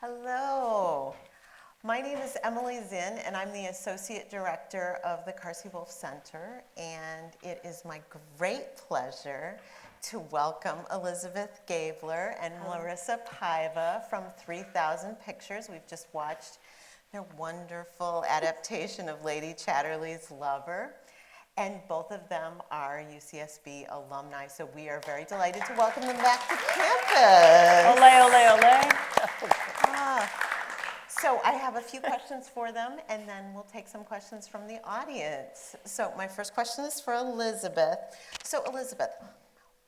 Hello. My name is Emily Zinn, and I'm the Associate Director of the Carsey-Wolf Center, and it is my great pleasure to welcome Elizabeth Gabler and Marisa Paiva from 3,000 Pictures. We've just watched their wonderful adaptation of Lady Chatterley's Lover, and both of them are UCSB alumni, so we are very delighted to welcome them back to campus. Ole, ole, ole. So I have a few questions for them, and then we'll take some questions from the audience. So my first question is for Elizabeth. So Elizabeth,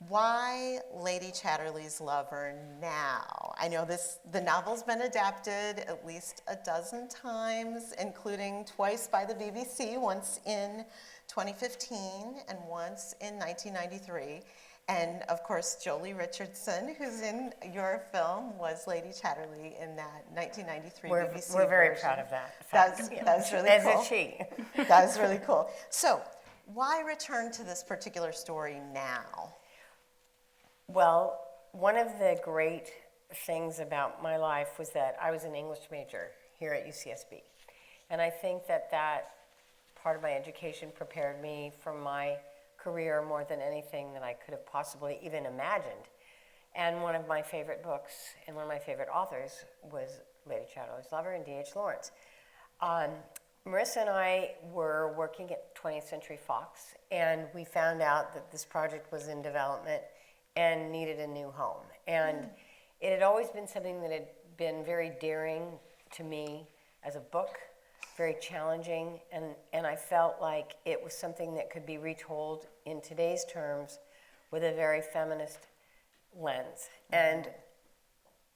why Lady Chatterley's Lover now? I know the novel's been adapted at least a dozen times, including twice by the BBC, once in 2015 and once in 1993. And of course, Jolie Richardson, who's in your film, was Lady Chatterley in that 1993 BBC We're very version. proud of that. That's really As cool. is she. That was really cool. So, why return to this particular story now? Well, one of the great things about my life was that I was an English major here at UCSB. And I think that part of my education prepared me for my career more than anything that I could have possibly even imagined. And one of my favorite books and one of my favorite authors was Lady Chatterley's Lover and D.H. Lawrence. Marisa and I were working at 20th Century Fox, and we found out that this project was in development and needed a new home. And it had always been something that had been very daring to me as a book, very challenging, and I felt like it was something that could be retold in today's terms with a very feminist lens. And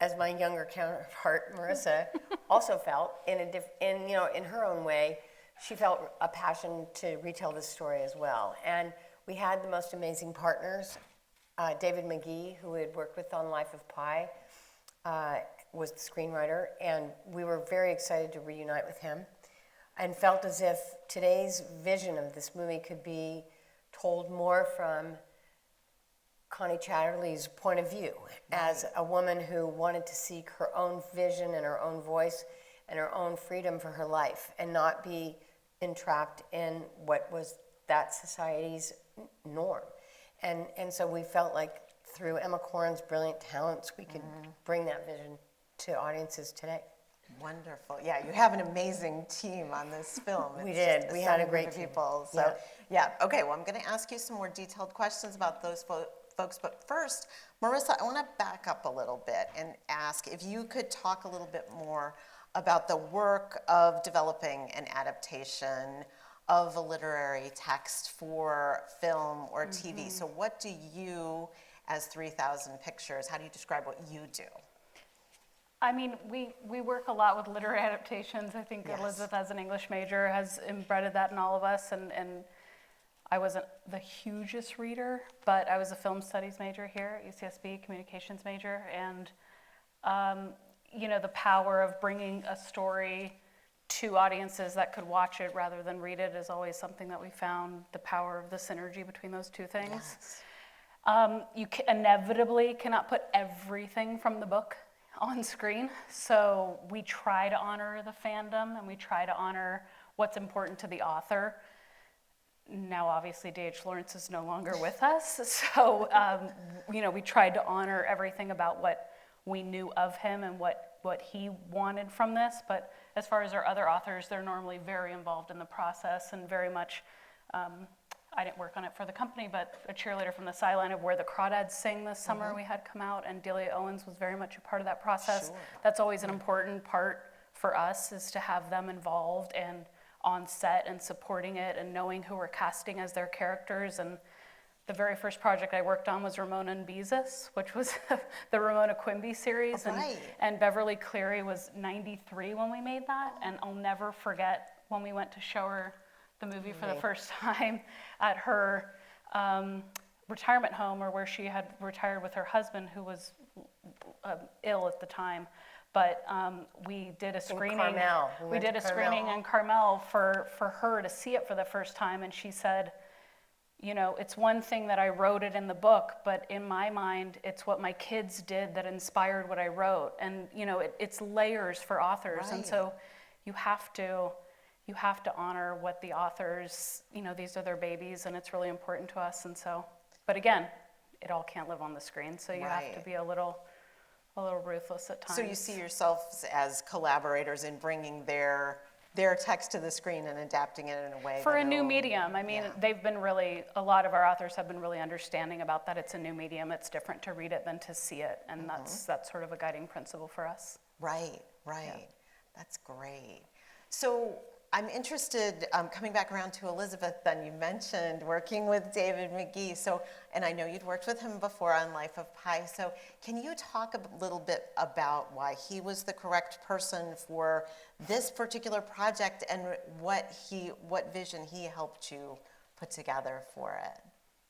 as my younger counterpart, Marisa, also felt in her own way, she felt a passion to retell this story as well. And we had the most amazing partners. David Magee, who we had worked with on Life of Pi, was the screenwriter, and we were very excited to reunite with him, and felt as if today's vision of this movie could be told more from Connie Chatterley's point of view, as a woman who wanted to seek her own vision and her own voice and her own freedom for her life, and not be entrapped in what was that society's norm. And so we felt like through Emma Corrin's brilliant talents, we could bring that vision to audiences today. Wonderful. Yeah, you have an amazing team on this film. We did. We had a great group of team. people. So, yeah. Okay, well, I'm going to ask you some more detailed questions about those folks. But first, Marisa, I want to back up a little bit and ask if you could talk a little bit more about the work of developing an adaptation of a literary text for film or TV. So what do you, as 3,000 Pictures, how do you describe what you do? I mean, we work a lot with literary adaptations. I think Elizabeth, as an English major, has embedded that in all of us. And I wasn't the hugest reader, but I was a film studies major here at UCSB, communications major. And, the power of bringing a story to audiences that could watch it rather than read it is always something that we found, the power of the synergy between those two things. Yes. You inevitably cannot put everything from the book on screen, so we try to honor the fandom and we try to honor what's important to the author. Now, obviously, D.H. Lawrence is no longer with us, so we tried to honor everything about what we knew of him and what he wanted from this. But as far as our other authors, they're normally very involved in the process and very much. I didn't work on it for the company, but a cheerleader from the sideline of Where the Crawdads Sing this summer we had come out, and Delia Owens was very much a part of that process. Sure. That's always an important part for us, is to have them involved and on set and supporting it and knowing who we're casting as their characters. And the very first project I worked on was Ramona and Beezus, which was the Ramona Quimby series. Right. And Beverly Cleary was 93 when we made that, and I'll never forget when we went to show her the movie for the first time at her retirement home, or where she had retired with her husband, who was ill at the time. But we did a screening. Carmel. We did a screening in Carmel for her to see it for the first time, and she said, it's one thing that I wrote it in the book, but in my mind, it's what my kids did that inspired what I wrote. And, it's layers for authors. And Right. so you have to honor what the authors, these are their babies, and it's really important to us. And so, but again, it all can't live on the screen. So you have to Right. be a little ruthless at times. So you see yourselves as collaborators in bringing their text to the screen and adapting it in a way For that a new it'll- medium, I mean, Yeah. a lot of our authors have been really understanding about that. It's a new medium. It's different to read it than to see it. And that's sort of a guiding principle for us. Right. That's great. So I'm interested, coming back around to Elizabeth, then you mentioned working with David Magee. So, and I know you'd worked with him before on Life of Pi. So can you talk a little bit about why he was the correct person for this particular project and what vision he helped you put together for it?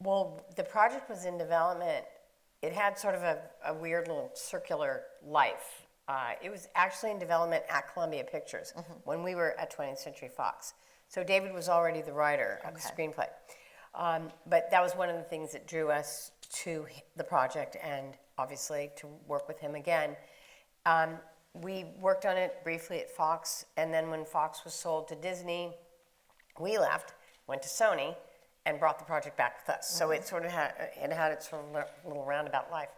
Well, the project was in development. It had sort of a weird little circular life. It was actually in development at Columbia Pictures when we were at 20th Century Fox. So David was already the writer of the screenplay. But that was one of the things that drew us to the project and obviously to work with him again. We worked on it briefly at Fox, and then when Fox was sold to Disney, we left, went to Sony, and brought the project back with us. So it sort of had its sort of little roundabout life.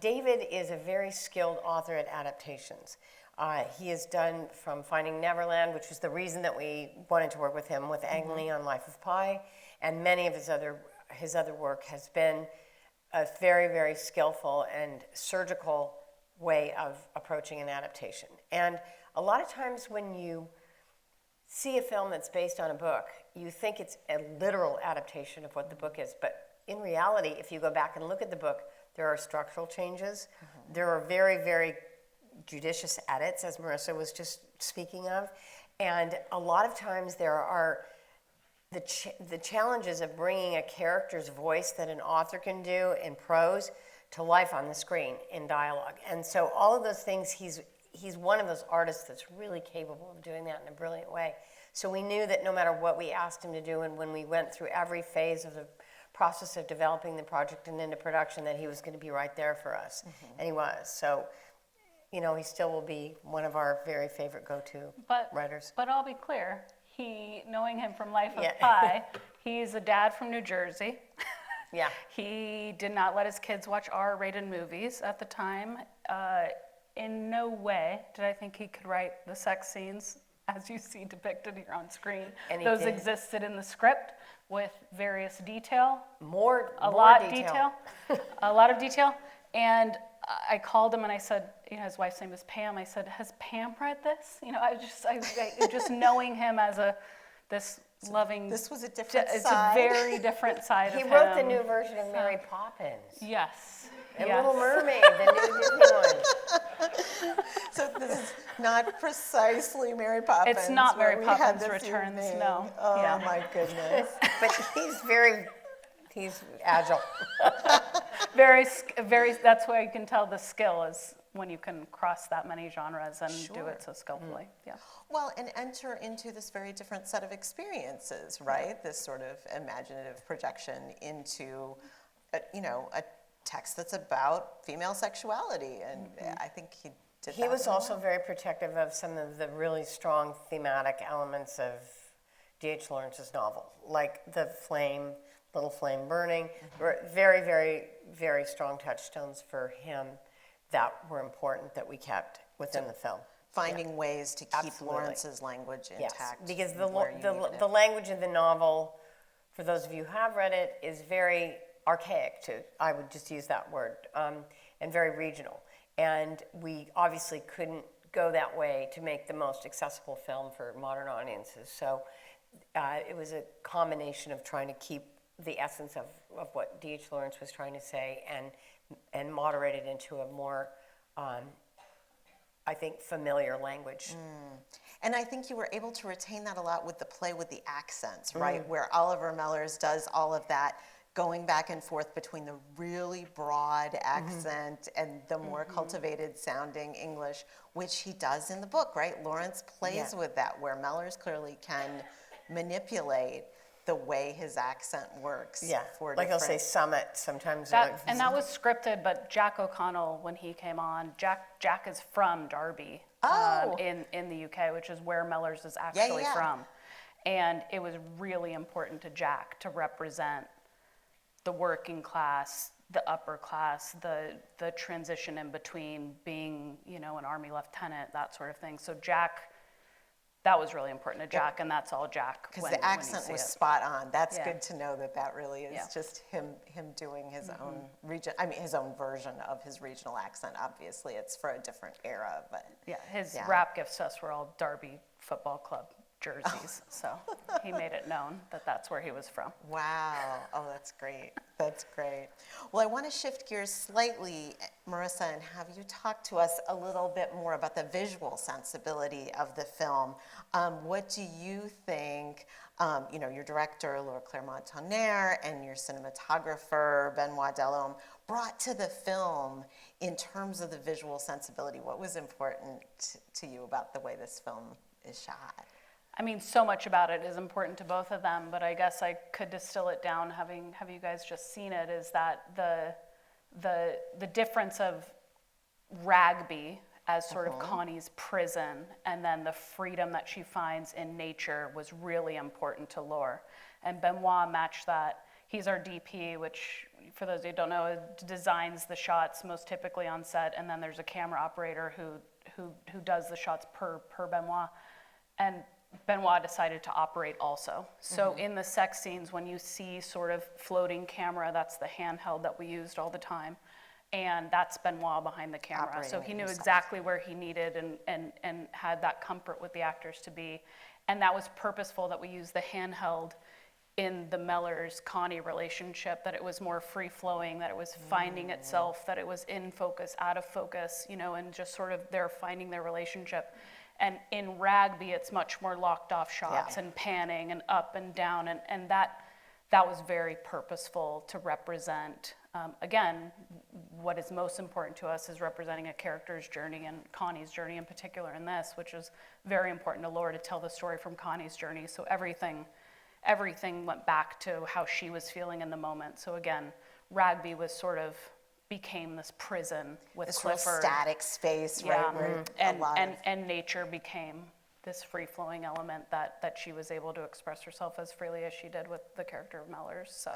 David is a very skilled author at adaptations. He has done from Finding Neverland, which was the reason that we wanted to work with him, with Ang Lee on Life of Pi, and many of his other work has been a very, very skillful and surgical way of approaching an adaptation. And a lot of times when you see a film that's based on a book, you think it's a literal adaptation of what the book is, but in reality, if you go back and look at the book, there are structural changes. There are very, very judicious edits, as Marisa was just speaking of. And a lot of times there are the challenges of bringing a character's voice that an author can do in prose to life on the screen in dialogue. And so all of those things, he's one of those artists that's really capable of doing that in a brilliant way. So we knew that no matter what we asked him to do, and when we went through every phase of the process of developing the project and into production, that he was going to be right there for us. And he was. So, he still will be one of our very favorite go-to writers. But I'll be clear, knowing him from Life of Pi, he's a dad from New Jersey. Yeah. He did not let his kids watch R-rated movies at the time. In no way did I think he could write the sex scenes as you see depicted here on screen. And those existed in the script with various detail. A lot of detail. And I called him and I said, his wife's name is Pam. I said, has Pam read this? I just knowing him as this loving. This was a different side. It's a very different side of him. He wrote the new version of Mary Poppins. Yes. And Little Mermaid, the new Disney one. So this is not precisely Mary Poppins. It's not Mary what we had Poppins this Returns, evening. no. Oh Yeah. my goodness. But he's agile. Very, that's why you can tell the skill is when you can cross that many genres and do it so skillfully. Yeah. Well, and enter into this very different set of experiences, right? This sort of imaginative projection into, a text that's about female sexuality, and I think he did that. He was also very protective of some of the really strong thematic elements of D.H. Lawrence's novel, like the little flame burning. Were very, very, very strong touchstones for him that were important that we kept within the film. Finding ways to keep Absolutely. Lawrence's language intact. Yes, because the where you needed the it. language in the novel, for those of you who have read it, is very archaic, I would just use that word, and very regional. And we obviously couldn't go that way to make the most accessible film for modern audiences. So it was a combination of trying to keep the essence of what D.H. Lawrence was trying to say and moderate it into a more, I think, familiar language. And I think you were able to retain that a lot with the play with the accents, right? Where Oliver Mellers does all of that, going back and forth between the really broad accent and the more cultivated sounding English, which he does in the book, right? Lawrence plays with that, where Mellers clearly can manipulate the way his accent works. Yeah, for like he'll say different- summit sometimes. And that was scripted, but Jack O'Connell, when he came on, Jack is from Derby in the UK, which is where Mellors is actually from. And it was really important to Jack to represent the working class, the upper class, the transition in between being, an Army lieutenant, that sort of thing. So Jack, that was really important to Jack, and that's all Jack. Because the accent was spot on. That's good to know that really is Yeah. just him doing his own his own version of his regional accent. Obviously, it's for a different era, but His rap gifts to us were all Derby Football Club jerseys, so he made it known that that's where he was from. Wow. Oh, that's great. That's great. Well, I want to shift gears slightly, Marisa, and have you talk to us a little bit more about the visual sensibility of the film. What do you think, your director, Laura Clermont-Tonnerre, and your cinematographer, Benoit Delhomme, brought to the film in terms of the visual sensibility? What was important to you about the way this film is shot? I mean, so much about it is important to both of them, but I guess I could distill it down, have you guys just seen it, is that the difference of Ragby as sort of Connie's prison, and then the freedom that she finds in nature was really important to Laura. And Benoit matched that. He's our DP, which, for those who don't know, designs the shots most typically on set, and then there's a camera operator who does the shots per Benoit. And Benoit decided to operate also. So in the sex scenes, when you see sort of floating camera, that's the handheld that we used all the time. And that's Benoit behind the camera. Operating So he knew himself. exactly where he needed and had that comfort with the actors to be. And that was purposeful that we used the handheld in the Mellors-Connie relationship, that it was more free-flowing, that it was finding itself, that it was in focus, out of focus, and just sort of they're finding their relationship. And in Ragby, it's much more locked off shots and panning and up and down. And that was very purposeful to represent, again, what is most important to us is representing a character's journey, and Connie's journey in particular in this, which is very important to Laura to tell the story from Connie's journey. So everything went back to how she was feeling in the moment. So again, Ragby was sort of became this prison with This sort of Clifford. static space, right? Where And nature became this free-flowing element that she was able to express herself as freely as she did with the character of Mellors. So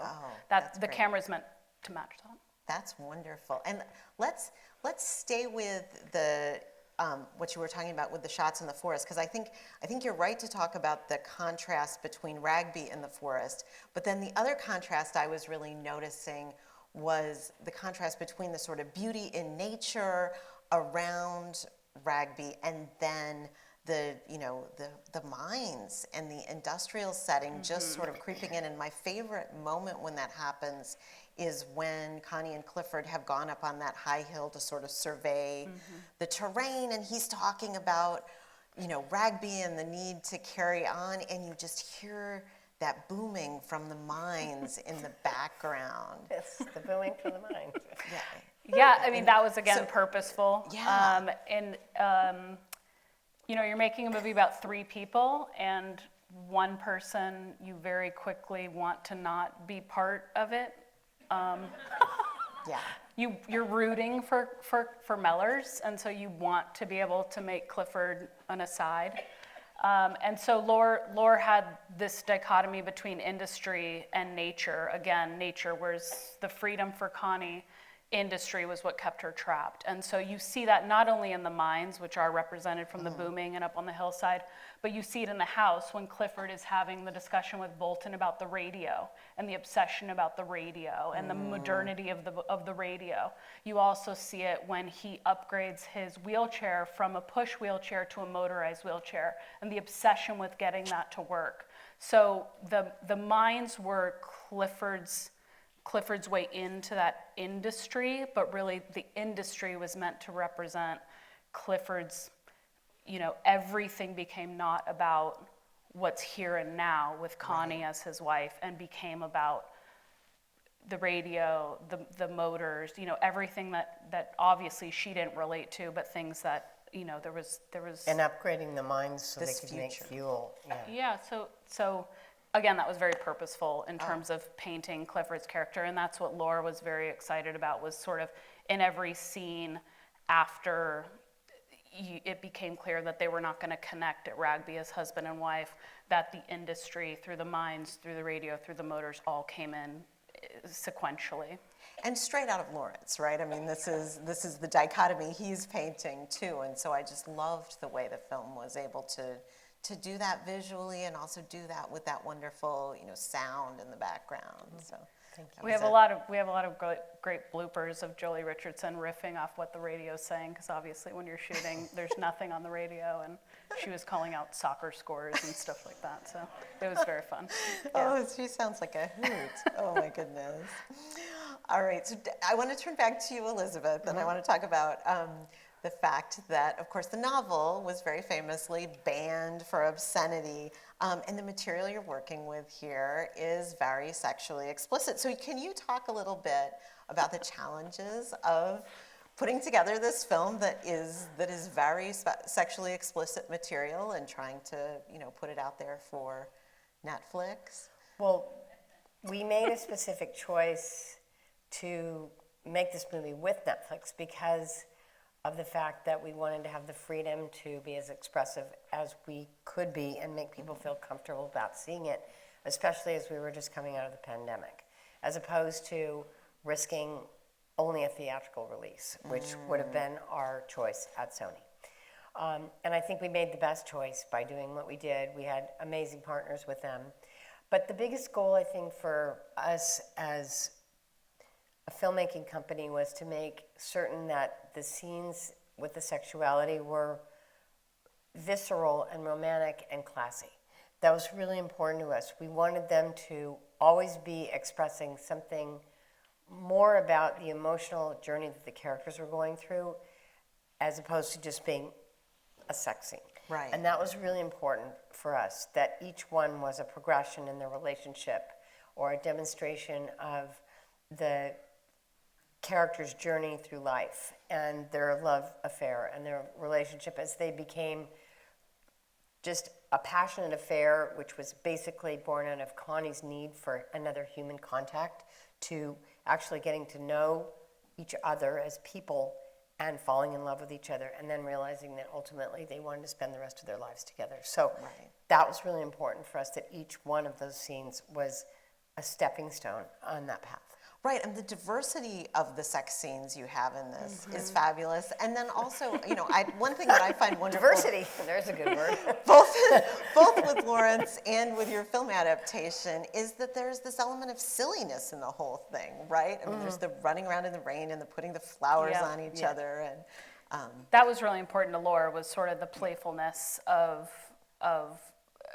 that's the great. camera's meant to match that. That's wonderful. And let's stay with the what you were talking about with the shots in the forest, because I think you're right to talk about the contrast between Ragby and the forest. But then the other contrast I was really noticing was the contrast between the sort of beauty in nature around Ragby and then the mines and the industrial setting just sort of creeping in. And my favorite moment when that happens is when Connie and Clifford have gone up on that high hill to sort of survey the terrain, and he's talking about, Ragby and the need to carry on, and you just hear that booming from the mines in the background. It's the booming from the mine. Yeah, I mean, that was, again, purposeful. Yeah. You're making a movie about three people, and one person you very quickly want to not be part of it. You're rooting for Mellors, and so you want to be able to make Clifford an aside. And so Laura had this dichotomy between industry and nature. Again, nature was the freedom for Connie. Industry was what kept her trapped. And so you see that not only in the mines, which are represented from the booming and up on the hillside, but you see it in the house when Clifford is having the discussion with Bolton about the radio and the obsession about the radio and the modernity of the radio. You also see it when he upgrades his wheelchair from a push wheelchair to a motorized wheelchair and the obsession with getting that to work. So the mines were Clifford's way into that industry, but really the industry was meant to represent Clifford's, everything became not about what's here and now with Connie as his wife, and became about the radio, the motors, everything that obviously she didn't relate to, but things that, there was. And upgrading the mines so they This could make future. fuel. Yeah, so again, that was very purposeful in terms of painting Clifford's character, and that's what Laura was very excited about, was sort of in every scene after it became clear that they were not going to connect at Ragby as husband and wife, that the industry, through the mines, through the radio, through the motors, all came in sequentially. And straight out of Lawrence, right? I mean, this is the dichotomy he's painting too, and so I just loved the way the film was able to do that visually and also do that with that wonderful, sound in the background. So We have a lot of great bloopers of Jolie Richardson riffing off what the radio's saying, because obviously when you're shooting, there's nothing on the radio, and she was calling out soccer scores and stuff like that. So it was very fun. Oh, she sounds like a hoot. Oh my goodness. All right, so I want to turn back to you, Elizabeth, and I want to talk about the fact that, of course, the novel was very famously banned for obscenity, and the material you're working with here is very sexually explicit. So can you talk a little bit about the challenges of putting together this film that is very sexually explicit material and trying to, put it out there for Netflix? Well, we made a specific choice to make this movie with Netflix because of the fact that we wanted to have the freedom to be as expressive as we could be and make people feel comfortable about seeing it, especially as we were just coming out of the pandemic, as opposed to risking only a theatrical release, which would have been our choice at Sony. And I think we made the best choice by doing what we did. We had amazing partners with them. But the biggest goal, I think, for us as a filmmaking company was to make certain that the scenes with the sexuality were visceral and romantic and classy. That was really important to us. We wanted them to always be expressing something more about the emotional journey that the characters were going through, as opposed to just being a sex scene. Right. And that was really important for us, that each one was a progression in their relationship or a demonstration of the character's journey through life and their love affair and their relationship as they became just a passionate affair, which was basically born out of Connie's need for another human contact, to actually getting to know each other as people and falling in love with each other, and then realizing that ultimately they wanted to spend the rest of their lives together. So that was really important for us, that each one of those scenes was a stepping stone on that path. Right, and the diversity of the sex scenes you have in this is fabulous. And then also, one thing that I find wonderful... Diversity, there's a good word. both with Lawrence and with your film adaptation, is that there's this element of silliness in the whole thing, right? I mean, there's the running around in the rain and the putting the flowers on each other. And that was really important to Laura, was sort of the playfulness of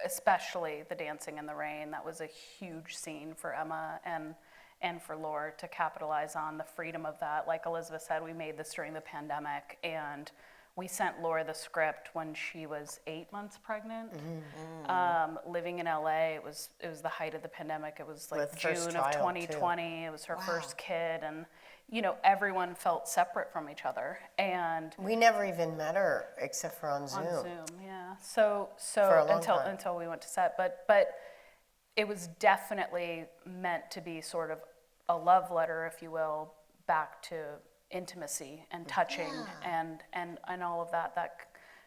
especially the dancing in the rain. That was a huge scene for Emma and for Laura to capitalize on the freedom of that. Like Elizabeth said, we made this during the pandemic, and we sent Laura the script when she was 8 months pregnant, living in LA. It was the height of the pandemic. It was like June of 2020. Too. It was her first kid, and everyone felt separate from each other. And we never even met her except for on Zoom. On Zoom, yeah. So for a long time. until we went to set, but it was definitely meant to be sort of a love letter, if you will, back to intimacy and touching and all of that.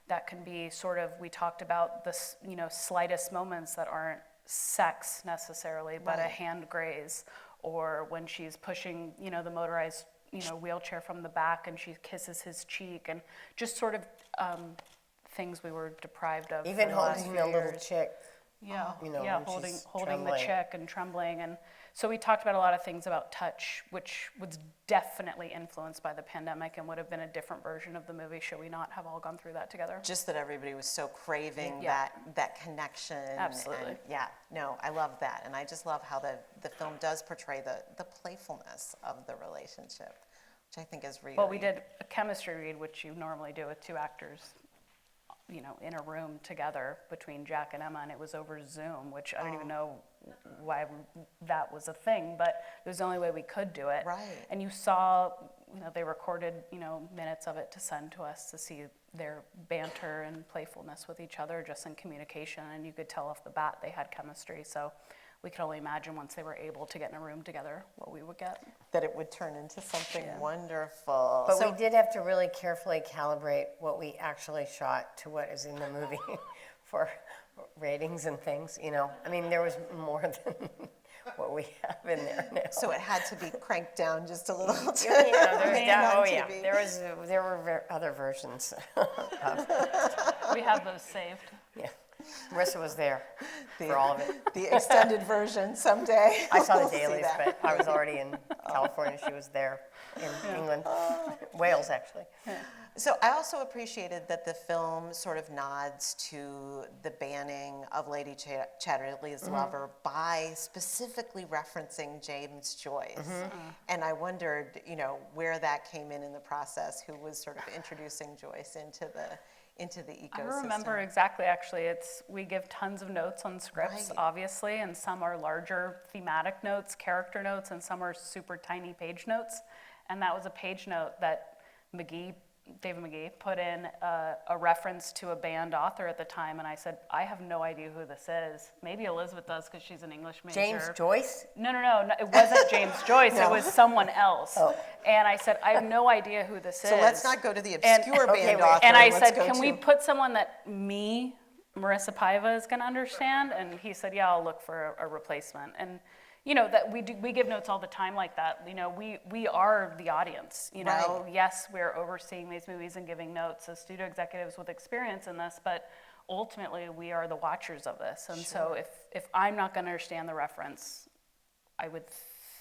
That can be sort of, we talked about this, slightest moments that aren't sex necessarily, but a hand graze, or when she's pushing, the motorized, wheelchair from the back and she kisses his cheek, and just sort of things we were deprived of. Even holding the little chick. Yeah, holding trembling. the chick and trembling. And so we talked about a lot of things about touch, which was definitely influenced by the pandemic and would have been a different version of the movie should we not have all gone through that together. just that everybody was so craving that connection. Absolutely. And I love that. And I just love how the film does portray the playfulness of the relationship, which I think is really... Well, we did a chemistry read, which you normally do with two actors, in a room together between Jack and Emma, and it was over Zoom, which I don't even know why that was a thing, but it was the only way we could do it. Right. And you saw, they recorded, minutes of it to send to us to see, their banter and playfulness with each other, just in communication, and you could tell off the bat they had chemistry. So we could only imagine once they were able to get in a room together what we would get. That it would turn into something wonderful. But we did have to really carefully calibrate what we actually shot to what is in the movie for ratings and things, you know. I mean, there was more than what we have in there now. So it had to be cranked down just a little. There were other versions. We have those saved. Yeah, Marisa was there for all of it. The extended version someday. I saw the We'll see dailies, that. but I was already in California. She was there in England, Wales actually. So I also appreciated that the film sort of nods to the banning of Lady Chatterley's lover by specifically referencing James Joyce. And I wondered, you know, where that came in the process, who was sort of introducing Joyce into the ecosystem. I remember exactly, actually. We give tons of notes on scripts, Right. obviously, and some are larger thematic notes, character notes, and some are super tiny page notes. And that was a page note that David Magee put in a reference to a banned author at the time, and I said, I have no idea who this is. Maybe Elizabeth does because she's an English major. James Joyce? No, it wasn't James Joyce. No. It was someone else. Oh. And I said, I have no idea who this is. So let's not go to the obscure banned author. And I let's said, go can we to- put someone that Marisa Paiva is going to understand? And he said, yeah, I'll look for a replacement. And you know, that we give notes all the time like that. You know, we are the audience, you know. Right. Yes, we're overseeing these movies and giving notes as studio executives with experience in this, but ultimately we are the watchers of this. And so if I'm not going to understand the reference, I would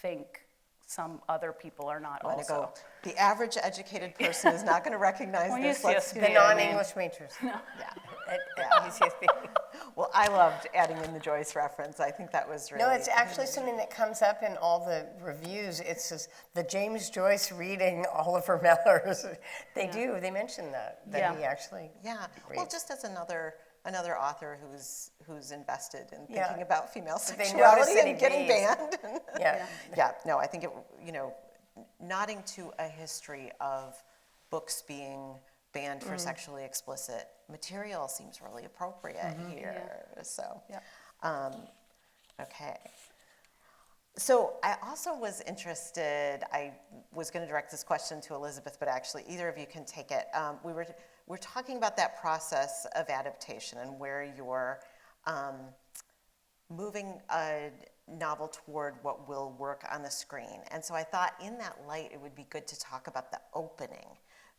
think some other people are not I'm also. gonna go, the average educated person is not going to recognize Well, this. UCSB, Let's- The non-English majors Yeah. at UCSB. Well, I loved adding in the Joyce reference. I think that was really. No, it's actually something that comes up in all the reviews. It says the James Joyce reading Oliver Mellers. They mention that he actually. Yeah. Well, reads. just as another author who's invested in Yeah. thinking about female But they sexuality notice that he and getting reads. banned. Yeah. Yeah. No, I think it. You know, nodding to a history of books being banned for sexually explicit material seems really appropriate here. So. Yeah. Okay. So I also was interested, I was going to direct this question to Elizabeth, but actually either of you can take it. We're talking about that process of adaptation and where you're moving a novel toward what will work on the screen. And so I thought in that light it would be good to talk about the opening,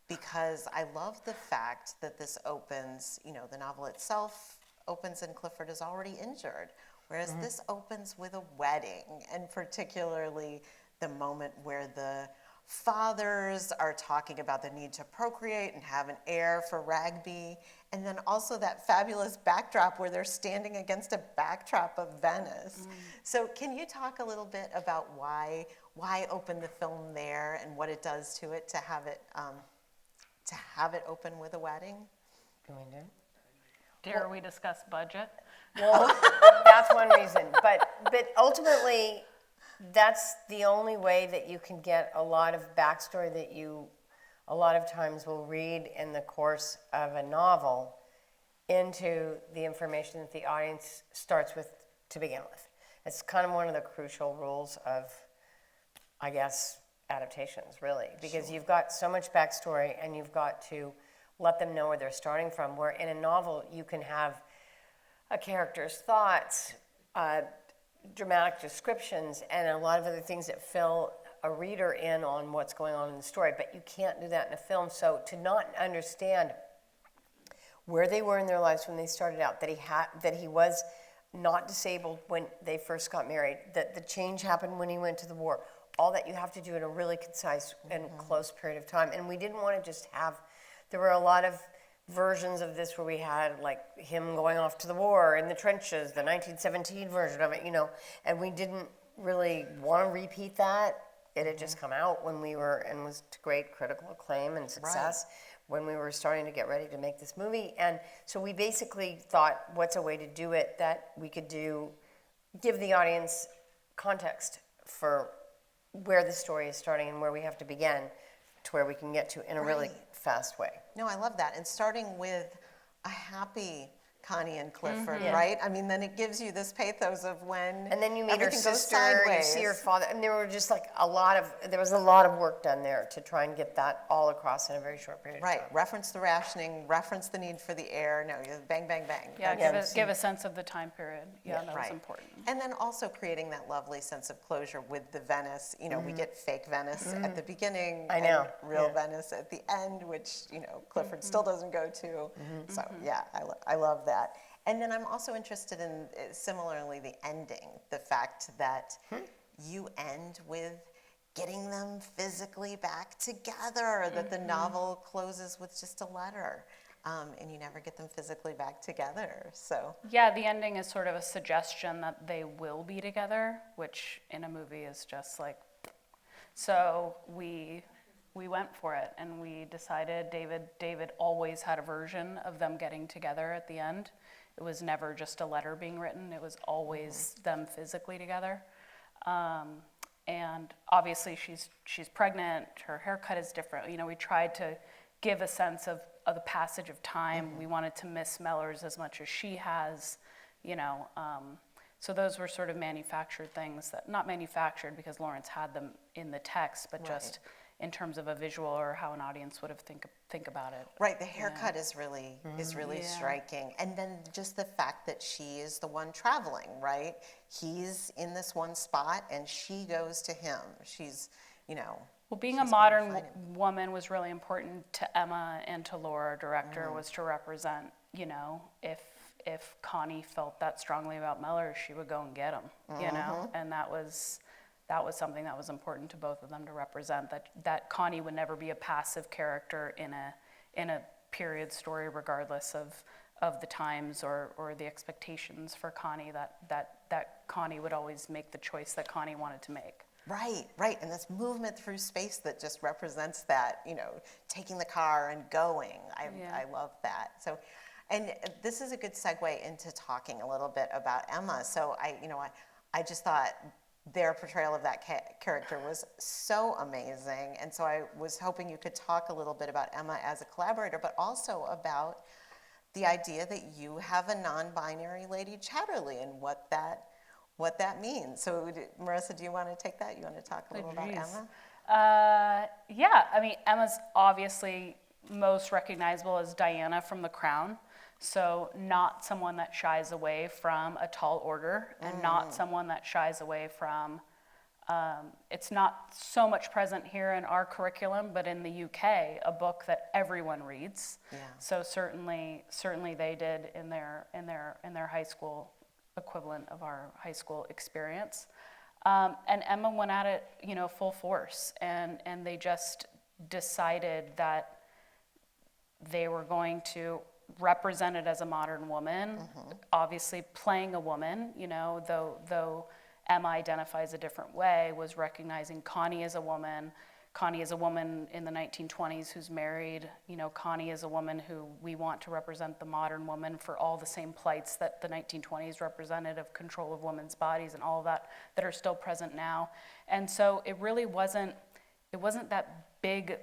because I love the fact that this opens, you know, the novel itself opens and Clifford is already injured. Whereas this opens with a wedding, and particularly the moment where the fathers are talking about the need to procreate and have an heir for Ragby, and then also that fabulous backdrop where they're standing against a backdrop of Venice. So can you talk a little bit about why open the film there and what it does to it to have it open with a wedding? Dare we discuss budget? Well, that's one reason. But ultimately, that's the only way that you can get a lot of backstory that you a lot of times will read in the course of a novel into the information that the audience starts with to begin with. It's kind of one of the crucial rules of, I guess, adaptations, really, because you've got so much backstory and you've got to let them know where they're starting from, where in a novel you can have a character's thoughts, dramatic descriptions, and a lot of other things that fill a reader in on what's going on in the story, but you can't do that in a film. So to not understand where they were in their lives when they started out, that he was not disabled when they first got married, that the change happened when he went to the war, all that you have to do in a really concise and close period of time. And we didn't want to just have, there were a lot of versions of this where we had like him going off to the war in the trenches, the 1917 version of it, you know, and we didn't really want to repeat that. It had just come out when we were, and was to great critical acclaim and success when we were starting to get ready to make this movie. And so we basically thought, what's a way to do it that we could give the audience context for where the story is starting and where we have to begin to where we can get to in a really Right. fast way. No, I love that. And starting with a happy Connie and Clifford, Yeah. right? I mean, then it gives you this pathos of when And then you meet her everything goes sister, you see her sideways. father, and there was a lot of work done there to try and get that all across in a very short period of Right, time. reference the rationing, reference the need for the air. No, you bang, bang, bang. Yeah, That's- give a sense of the time period. Yeah, that was right. important. And then also creating that lovely sense of closure with the Venice. You know, we get fake Venice at the beginning. I know, And real yeah. Venice at the end, which, you know, Clifford still doesn't go to. So, yeah, I love that. And then I'm also interested in, similarly, the ending. The fact that you end with getting them physically back together, that the novel closes with just a letter. And you never get them physically back together. So, Yeah, the ending is sort of a suggestion that they will be together, which in a movie is just like, so we went for it and we decided David always had a version of them getting together at the end. It was never just a letter being written, it was always them physically together. And obviously she's pregnant, her haircut is different. You know, we tried to give a sense of the passage of time. We wanted to miss Mellors as much as she has, you know. So those were sort of manufactured things that, not manufactured because Lawrence had them in the text, but just in terms of a visual or how an audience would have think about it. right, the haircut is really Yeah. striking. And then just the fact that she is the one traveling, right? He's in this one spot and she goes to him. She's, you know. Well, being a she's gonna modern find him. woman was really important to Emma and to Laura, our director, was to represent, you know, if Connie felt that strongly about Mellors, she would go and get him, you know, and that was something that was important to both of them to represent, that Connie would never be a passive character in a period story, regardless of the times or the expectations for Connie, that Connie would always make the choice that Connie wanted to make. Right, right. And this movement through space that just represents that, you know, taking the car and going. I love that. So, and this is a good segue into talking a little bit about Emma. So I just thought their portrayal of that character was so amazing. And so I was hoping you could talk a little bit about Emma as a collaborator, but also about the idea that you have a non-binary Lady Chatterley and what that means. So Marisa, do you want to take that? You want to talk a little about Emma? Yeah, I mean, Emma's obviously most recognizable as Diana from The Crown. So not someone that shies away from a tall order and not someone that shies away from, it's not so much present here in our curriculum, but in the UK, a book that everyone reads. Yeah. So certainly they did in their high school equivalent of our high school experience. And Emma went at it, you know, full force, and they just decided that they were going to represent it as a modern woman, obviously playing a woman, you know, though Emma identifies a different way, was recognizing Connie as a woman. Connie is a woman in the 1920s who's married. You know, Connie is a woman who we want to represent the modern woman for all the same plights that the 1920s represented of control of women's bodies and all of that are still present now. And so it really wasn't that big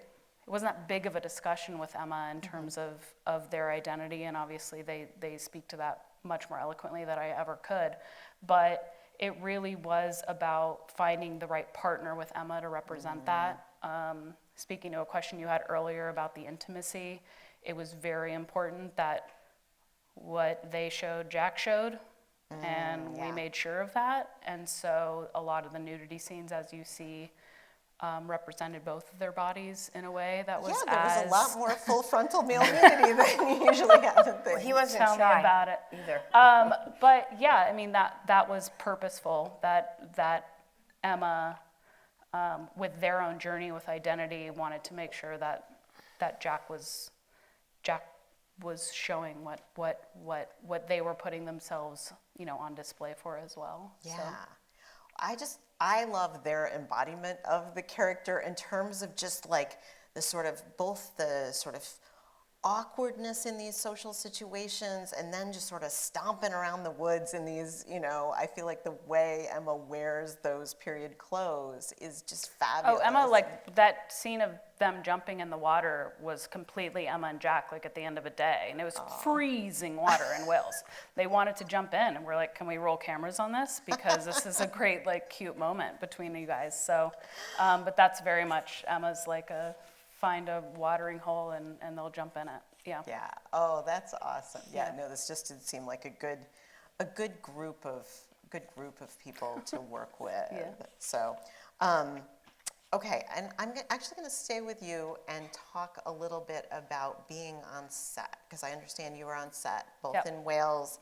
of a discussion with Emma in terms of their identity, and obviously they speak to that much more eloquently than I ever could. But it really was about finding the right partner with Emma to represent that. Speaking to a question you had earlier about the intimacy, it was very important that what they showed, Jack showed, and we made sure of that. And so a lot of the nudity scenes, as you see, represented both of their bodies in a way that was there was a lot more full frontal male nudity than you usually have in things. He wasn't Tell me shy about it. either. But yeah, I mean that was purposeful. That Emma, with their own journey with identity, wanted to make sure that Jack was showing what they were putting themselves, you know, on display for as well. Yeah. So. I love their embodiment of the character in terms of just like the sort of, both the sort of awkwardness in these social situations and then just sort of stomping around the woods in these, I feel like the way Emma wears those period clothes is just fabulous. Oh, Emma, like that scene of them jumping in the water was completely Emma and Jack, like at the end of a day. And it was freezing water in Wales. They wanted to jump in and we're like, can we roll cameras on this? Because this is a great, like, cute moment between you guys. So, but that's very much Emma's like find a watering hole and they'll jump in it. Yeah. Yeah. Oh, that's awesome. Yeah. No, this just did seem like a good group of people to work with. Yeah. So, okay, and I'm actually going to stay with you and talk a little bit about being on set, because I understand you were on set both Yep. in Wales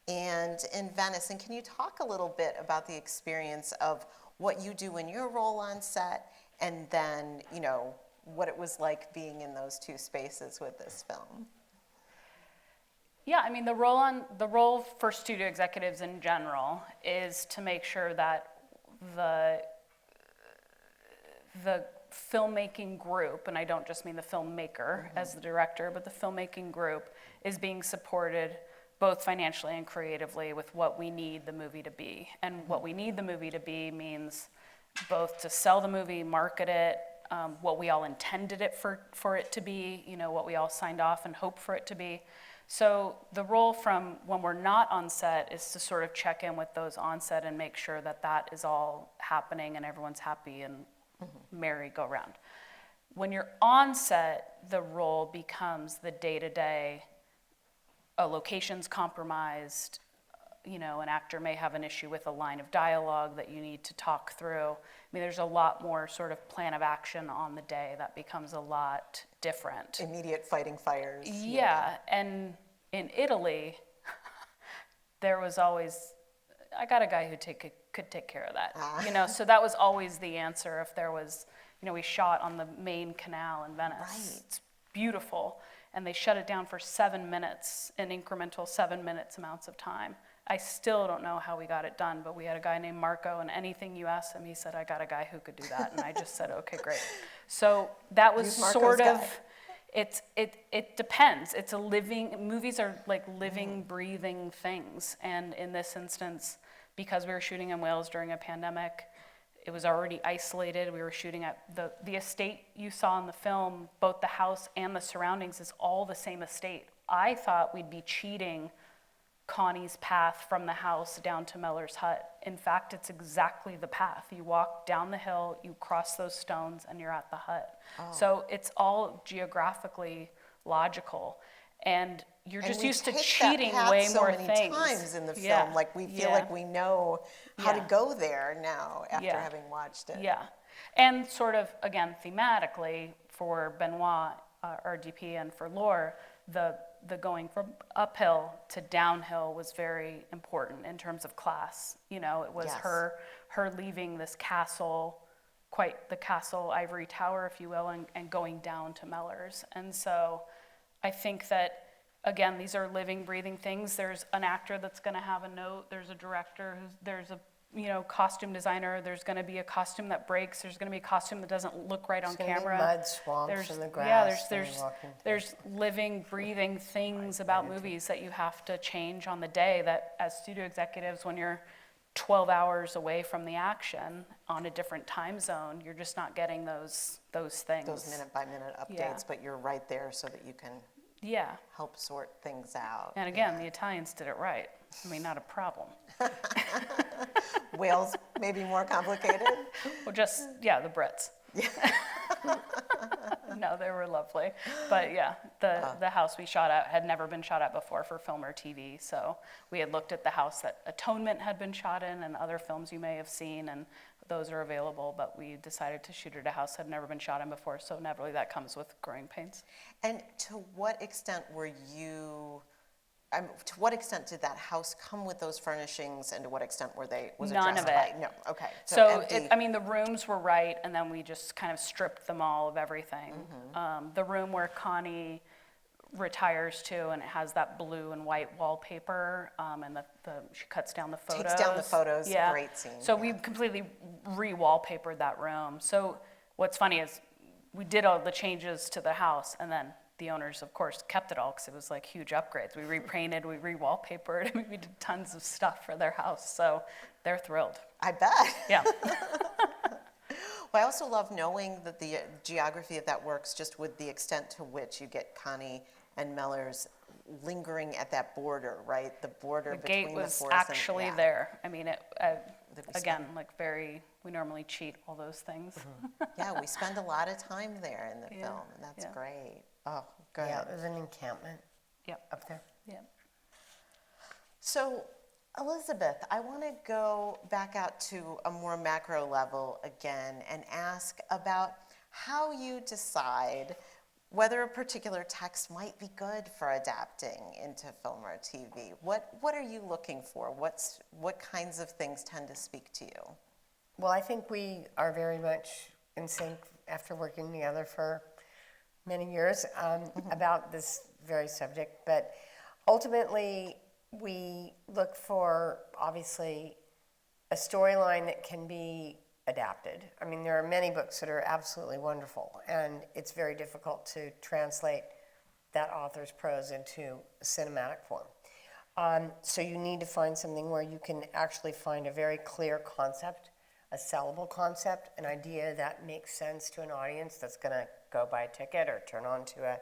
and in Venice. And can you talk a little bit about the experience of what you do in your role on set, and then, what it was like being in those two spaces with this film? Yeah, I mean, the role for studio executives in general is to make sure that the filmmaking group, and I don't just mean the filmmaker as the director, but the filmmaking group is being supported both financially and creatively with what we need the movie to be. And what we need the movie to be means both to sell the movie, market it, what we all intended it for it to be, what we all signed off and hoped for it to be. So the role from when we're not on set is to sort of check in with those on set and make sure that that is all happening and everyone's happy and merry-go-round. When you're on set, the role becomes the day-to-day, a location's compromised, an actor may have an issue with a line of dialogue that you need to talk through. I mean, there's a lot more sort of plan of action on the day that becomes a lot different. Immediate fighting fires. Yeah, and in Italy, there was always, I got a guy who could take care of that. So that was always the answer if there was, we shot on the main canal in Venice. Right. It's beautiful. And they shut it down for 7 minutes, in incremental 7 minutes amounts of time. I still don't know how we got it done, but we had a guy named Marco, and anything you asked him, he said, I got a guy who could do that. And I just said, okay, great. So that was sort of, it depends. It's movies are like living, breathing things. And in this instance, because we were shooting in Wales during a pandemic, it was already isolated. We were shooting at the estate you saw in the film, both the house and the surroundings is all the same estate. I thought we'd be cheating Connie's path from the house down to Mellor's hut. In fact, it's exactly the path. You walk down the hill, you cross those stones, and you're at the hut. Oh. So it's all geographically logical. And you're just used to cheating way more things. So many times in the film, like we feel like we know how to go there now after having watched it. Yeah, and sort of, again, thematically, for Benoit, our DP, and for Laure, the going from uphill to downhill was very important in terms of class. It was her leaving this castle, quite the castle ivory tower, if you will, and going down to Mellor's. And so I think that, again, these are living, breathing things. There's an actor that's going to have a note. There's a director. There's a costume designer. There's going to be a costume that breaks. There's going to be a costume that doesn't look right on camera. Mud swamps in the grass. There's living, breathing things about movies that you have to change on the day. That as studio executives, when you're 12 hours away from the action on a different time zone, you're just not getting those things. Those minute-by-minute updates, but you're right there so that you can help sort things out. And again, the Italians did it right. I mean, not a problem. Wales may be more complicated. Well, the Brits. No, they were lovely. But the house we shot at had never been shot at before for film or TV. So we had looked at the house that Atonement had been shot in and other films you may have seen, and those are available, but we decided to shoot at a house that had never been shot in before, so inevitably that comes with growing pains. And to what extent to what extent did that house come with those furnishings, and to what extent was it None of it. No, okay. So the rooms were right, and then we just kind of stripped them all of everything. The room where Connie retires to, and it has that blue and white wallpaper, and she cuts down the photos. Takes down the photos, great scene. So we completely re-wallpapered that room. So what's funny is we did all the changes to the house, and then the owners, of course, kept it all because it was like huge upgrades. We repainted, we re-wallpapered, I mean, we did tons of stuff for their house, so they're thrilled. I bet. Yeah. Well, I also love knowing that the geography of that works just with the extent to which you get Connie and Mellors lingering at that border, right? The border The between gate the was forest actually and, there. I mean, That we again, like we normally cheat all those things. Yeah, we spend a lot of time there in the Yeah, film, and that's yeah. great. Oh, good. Yeah, there's an encampment Yep, up there. yep. So, Elizabeth, I want to go back out to a more macro level again and ask about how you decide whether a particular text might be good for adapting into film or TV. What are you looking for? What kinds of things tend to speak to you? Well, I think we are very much in sync after working together for many years about this very subject. But ultimately, we look for, obviously, a storyline that can be adapted. I mean, there are many books that are absolutely wonderful, and it's very difficult to translate that author's prose into cinematic form. So you need to find something where you can actually find a very clear concept, a sellable concept, an idea that makes sense to an audience that's going to go buy a ticket or turn on to a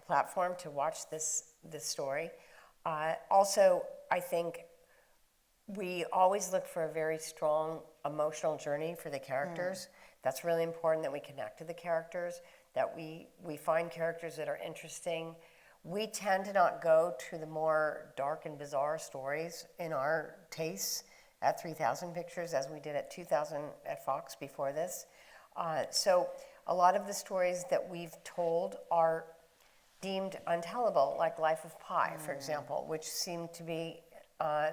platform to watch this story. Also, I think we always look for a very strong emotional journey for the characters. That's really important, that we connect to the characters, that we find characters that are interesting. We tend to not go to the more dark and bizarre stories in our tastes at 3,000 Pictures as we did at 2,000 at Fox before this. So a lot of the stories that we've told are deemed untellable, like Life of Pi, for example, which seemed to be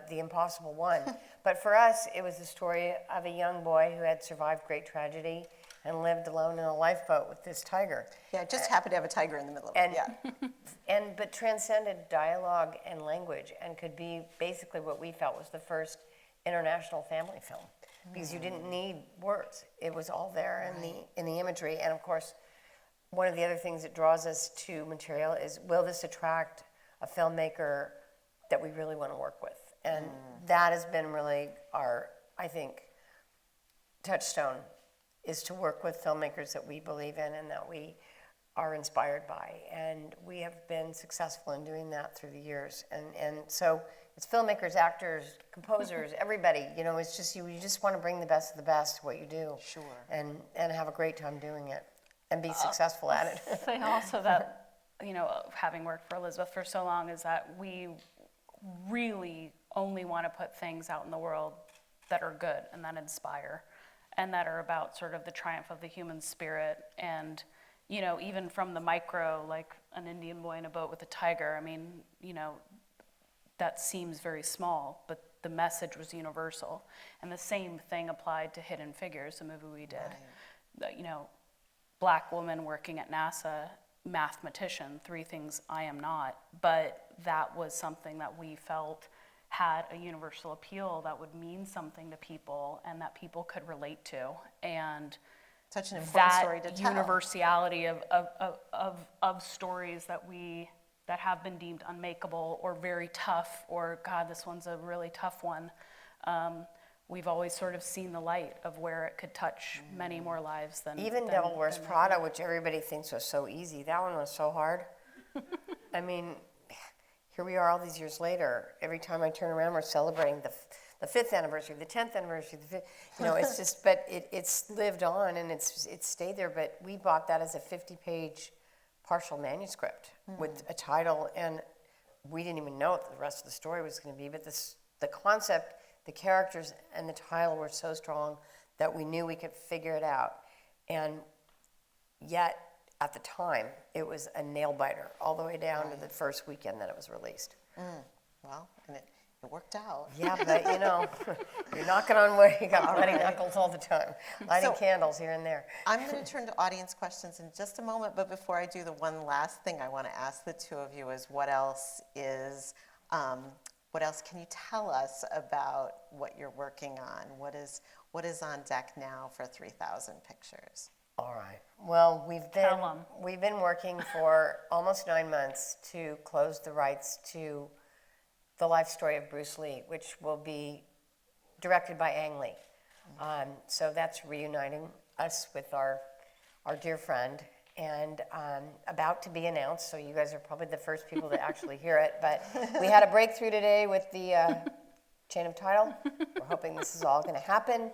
the impossible one. But for us, it was the story of a young boy who had survived great tragedy and lived alone in a lifeboat with this tiger. Yeah, it just happened to have a tiger in the middle of it. Yeah. But transcended dialogue and language and could be basically what we felt was the first international family film, because you didn't need words. It was all there in the imagery. And of course, one of the other things that draws us to material is, will this attract a filmmaker that we really want to work with? And that has been really our, I think, touchstone, is to work with filmmakers that we believe in and that we are inspired by. And we have been successful in doing that through the years. And so it's filmmakers, actors, composers, everybody, you know, it's just, you just want to bring the best of the best to what you do. Sure. And have a great time doing it and be successful at it. Say also that, you know, having worked for Elizabeth for so long, is that we really only want to put things out in the world that are good and that inspire and that are about sort of the triumph of the human spirit. And, you know, even from the micro, like an Indian boy in a boat with a tiger, I mean, you know, that seems very small, but the message was universal. And the same thing applied to Hidden Figures, the movie we did. Right. You know, Black woman working at NASA, mathematician, 3 things I am not, but that was something that we felt had a universal appeal that would mean something to people and that people could relate to. And Such an important that story to tell. universality of stories that have been deemed unmakeable or very tough, or God, this one's a really tough one. We've always sort of seen the light of where it could touch many more lives than Even Devil Wears Prada, which everybody thinks was so easy, that one was so hard. I mean, here we are all these years later. Every time I turn around, we're celebrating the 5th anniversary, the 10th anniversary, you know, it's just, but it's lived on and it's stayed there. But we bought that as a 50-page partial manuscript with a title, and we didn't even know what the rest of the story was going to be. But the concept, the characters, and the title were so strong that we knew we could figure it out. And yet, at the time, it was a nail biter all the way down to the first weekend that it was released. Well, and it worked out. Yeah, but you know, you're knocking on wood, you got bloody knuckles all the time, lighting candles here and there. I'm going to turn to audience questions in just a moment, but before I do, the one last thing I want to ask the two of you is what else can you tell us about what you're working on? What is on deck now for 3,000 Pictures? All right. Well, Tell 'em. we've been working for almost 9 months to close the rights to the life story of Bruce Lee, which will be directed by Ang Lee. So that's reuniting us with our dear friend, and about to be announced. So you guys are probably the first people to actually hear it. But we had a breakthrough today with the chain of title. We're hoping this is all going to happen.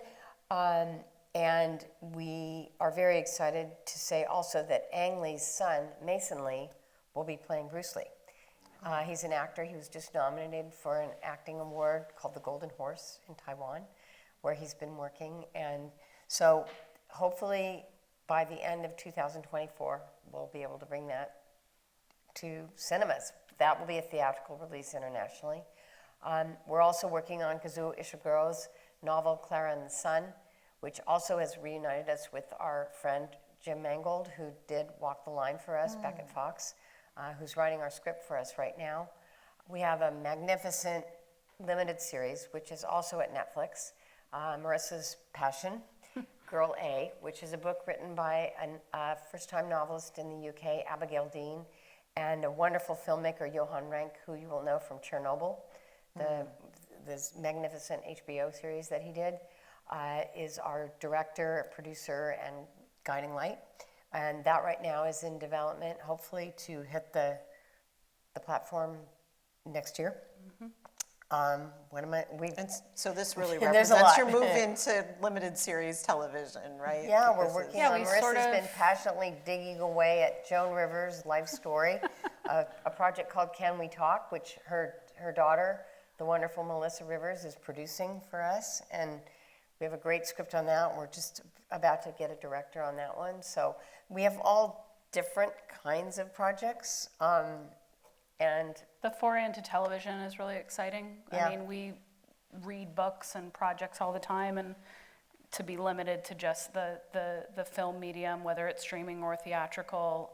And we are very excited to say also that Ang Lee's son, Mason Lee, will be playing Bruce Lee. He's an actor. He was just nominated for an acting award called the Golden Horse in Taiwan, where he's been working. And so hopefully by the end of 2024, we'll be able to bring that to cinemas. That will be a theatrical release internationally. We're also working on Kazuo Ishiguro's novel Clara and the Sun, which also has reunited us with our friend Jim Mangold, who did Walk the Line for us back at Fox, who's writing our script for us right now. We have a magnificent limited series, which is also at Netflix, Marisa's Passion, Girl A, which is a book written by a first-time novelist in the UK, Abigail Dean, and a wonderful filmmaker, Johan Renck, who you will know from Chernobyl, this magnificent HBO series that he did. Is our director, producer, and guiding light. And that right now is in development, hopefully to hit the platform next year. So this really There's a represents lot. your move into limited series television, right? Yeah, we're Because working Yeah, on. we Marissa's sort of- been passionately digging away at Joan Rivers' life story, a project called Can We Talk, which her daughter, the wonderful Melissa Rivers, is producing for us. And we have a great script on that. We're just about to get a director on that one. So we have all different kinds of projects. And The foray into television is really exciting. Yeah. I mean, we read books and projects all the time, and to be limited to just the film medium, whether it's streaming or theatrical,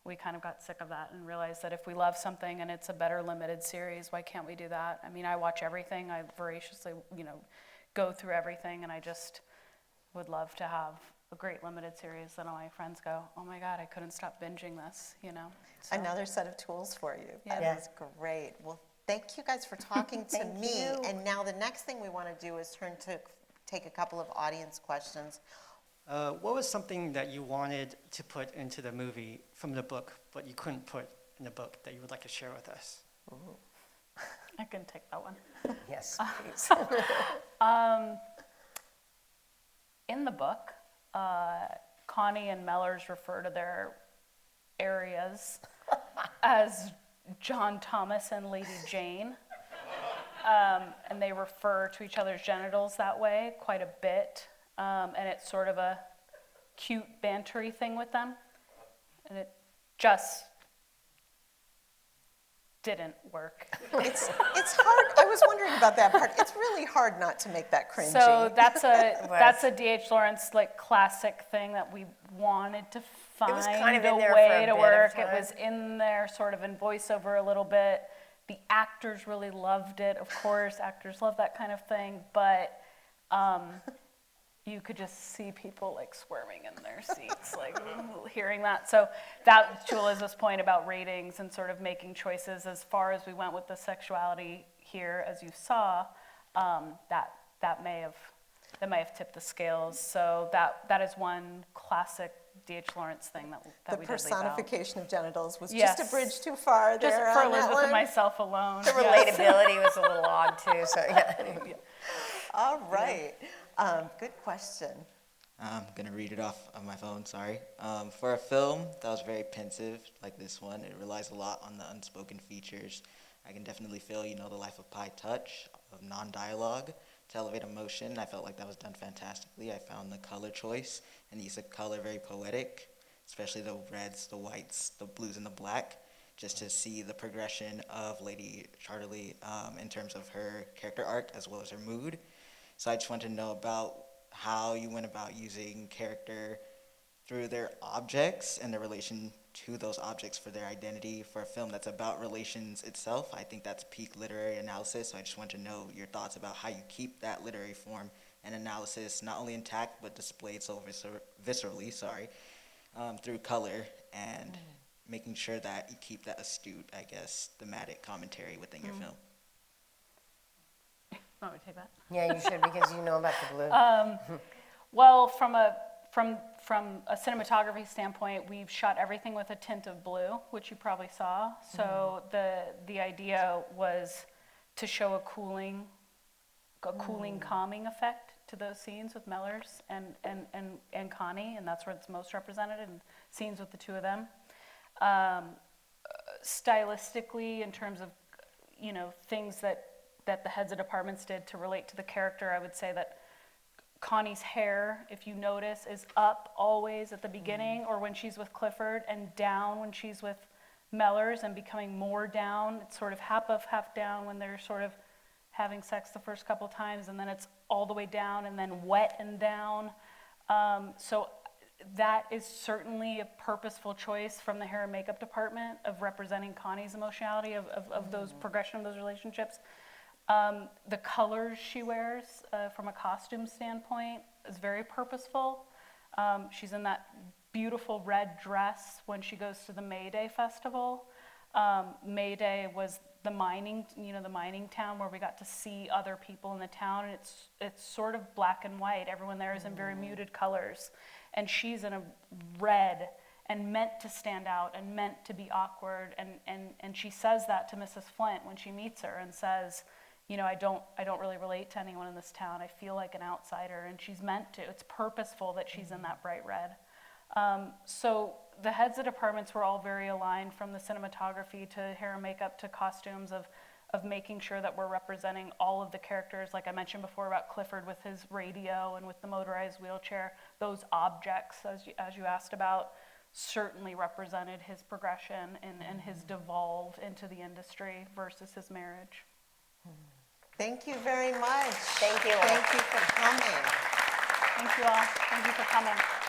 we kind of got sick of that and realized that if we love something and it's a better limited series, why can't we do that? I mean, I watch everything. I voraciously, go through everything, and I just would love to have a great limited series that all my friends go, oh my God, I couldn't stop binging this, So, Another set of tools for you. Yeah. That is great. Well, thank you guys for talking to Thank me. you. And now the next thing we want to do is turn to take a couple of audience questions. What was something that you wanted to put into the movie from the book, but you couldn't put in the book that you would like to share with us? I can take that one. yes, please. In the book, Connie and Mellors refer to their areas as John Thomas and Lady Jane. And they refer to each other's genitals that way quite a bit. And it's sort of a cute bantery thing with them. And it just didn't work. It's hard. I was wondering about that part. It's really hard not to make that cringy. So that's a D.H. Lawrence classic thing that we wanted to find was kind of in a there for way a to bit of work. It time. was in there sort of in voiceover a little bit. The actors really loved it. Of course, actors love that kind of thing, but you could just see people squirming in their seats, hearing that. So that, to Elizabeth's point about ratings and sort of making choices as far as we went with the sexuality here, as you saw, that may have tipped the scales. So that is one classic D.H. Lawrence thing that the we did leave out. personification of genitals was Yes. just a bridge too far Just there for on that Elizabeth one. and myself alone. The yes. relatability was a little odd too. So yeah. All right. Good question. I'm going to read it off of my phone, sorry. For a film that was very pensive, like this one, it relies a lot on the unspoken features. I can definitely feel, the Life of Pi touch of non-dialogue to elevate emotion. I felt like that was done fantastically. I found the color choice and the use of color very poetic, especially the reds, the whites, the blues, and the black, just to see the progression of Lady Chatterley in terms of her character arc as well as her mood. So I just wanted to know about how you went about using character through their objects and their relation to those objects for their identity for a film that's about relations itself. I think that's peak literary analysis, so I just wanted to know your thoughts about how you keep that literary form and analysis, not only intact, but displayed so viscerally, through color, and making sure that you keep that astute, I guess, thematic commentary within your film. Want me to take that? Yeah, you should, because you know about the blue. Well, from a cinematography standpoint, we've shot everything with a tint of blue, which you probably saw. So the idea was to show a cooling, calming effect to those scenes with Mellors and Connie, and that's where it's most represented, in scenes with the two of them. Stylistically, in terms of, things that the heads of departments did to relate to the character, I would say that Connie's hair, if you notice, is up always at the beginning or when she's with Clifford, and down when she's with Mellors, and becoming more down. It's sort of half up, half down when they're sort of having sex the first couple times, and then it's all the way down and then wet and down. So that is certainly a purposeful choice from the hair and makeup department of representing Connie's emotionality, of those progression of those relationships. The colors she wears from a costume standpoint is very purposeful. She's in that beautiful red dress when she goes to the May Day festival. May Day was the mining town where we got to see other people in the town, and it's sort of black and white. Everyone there is in very muted colors, and she's in a red and meant to stand out and meant to be awkward. And she says that to Mrs. Flint when she meets her, and says, I don't really relate to anyone in this town. I feel like an outsider, and she's meant to. It's purposeful that she's in that bright red. So the heads of departments were all very aligned, from the cinematography to hair and makeup to costumes, of making sure that we're representing all of the characters. Like I mentioned before about Clifford with his radio and with the motorized wheelchair, those objects, as you asked about, certainly represented his progression and his devolve into the industry versus his marriage. Thank you very much. Thank you. Thank you for coming. Thank you all. Thank you for coming.